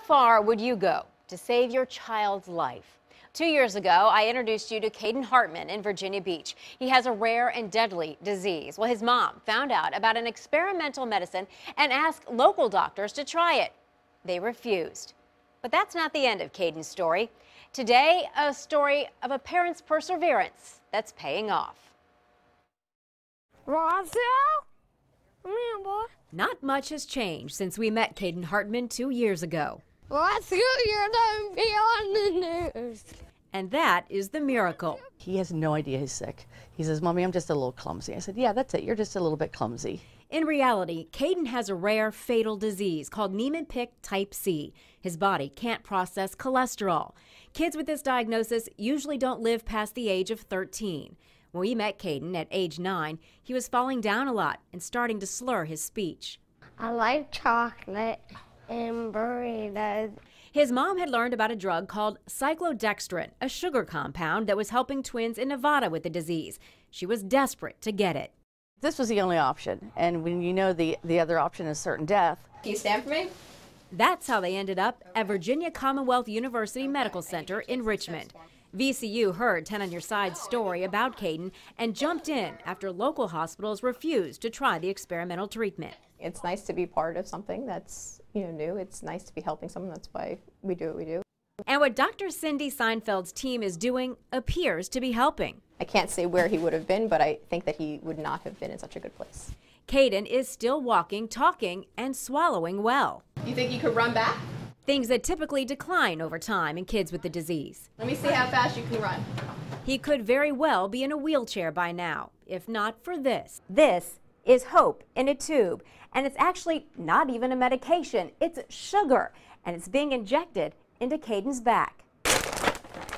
far would you go to save your child's life? 2 years ago, I introduced you to Kaden Hartman in Virginia Beach. He has a rare and deadly disease. Well, his mom found out about an experimental medicine and asked local doctors to try it. They refused. But that's not the end of Kaden's story. Today, a story of a parent's perseverance that's paying off. Not much has changed since we met Kaden Hartman 2 years ago. And that is the miracle. He has no idea he's sick. He says, "Mommy, I'm just a little clumsy." I said, "Yeah, that's it. You're just a little bit clumsy." In reality, Kaden has a rare, fatal disease called Niemann-Pick type C. His body can't process cholesterol. Kids with this diagnosis usually don't live past the age of 13. When we met Kaden at age 9, he was falling down a lot and starting to slur his speech. I like chocolate and burritos. His mom had learned about a drug called cyclodextrin, a sugar compound that was helping twins in Nevada with the disease. She was desperate to get it. This was the only option, and when you know the other option is certain death. Can you stand for me? That's how they ended up at Virginia Commonwealth University Medical Center in Richmond. VCU heard 10 on Your Side's story about Kaden and jumped in after local hospitals refused to try the experimental treatment. It's nice to be part of something that's new. It's nice to be helping someone. That's why we do what we do. And what Dr. Cindy Seinfeld's team is doing appears to be helping. I can't say where he would have been, but I think that he would not have been in such a good place. Kaden is still walking, talking, and swallowing well. You think you could run back? Things that typically decline over time in kids with the disease. Let me see how fast you can run. He could very well be in a wheelchair by now, if not for this. This is hope in a tube, and it's actually not even a medication. It's sugar, and it's being injected into Kaden's back.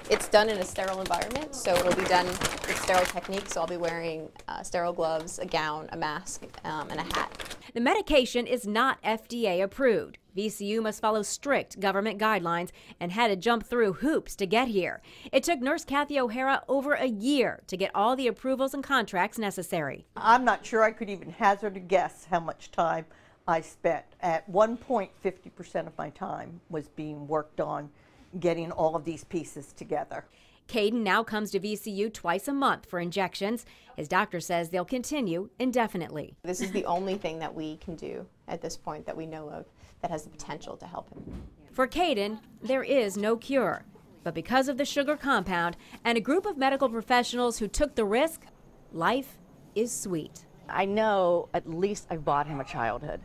It's done in a sterile environment, so it'll be done with sterile techniques. So I'll be wearing sterile gloves, a gown, a mask, and a hat. The medication is not FDA approved. VCU must follow strict government guidelines and had to jump through hoops to get here. It took Nurse Kathy O'Hara over a year to get all the approvals and contracts necessary. I'm not sure I could even hazard a guess how much time I spent. At one point, 50% of my time was being worked on getting all of these pieces together. Kaden now comes to VCU twice a month for injections. His doctor says they'll continue indefinitely. This is the only thing that we can do at this point that we know of that has the potential to help him. For Kaden, there is no cure. But because of the sugar compound and a group of medical professionals who took the risk, life is sweet. I know at least I bought him a childhood.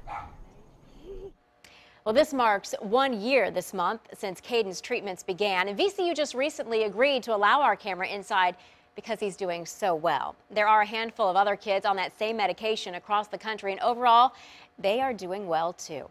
Well, this marks 1 year this month since Kaden's treatments began, and VCU just recently agreed to allow our camera inside because he's doing so well. There are a handful of other kids on that same medication across the country, and overall, they are doing well too.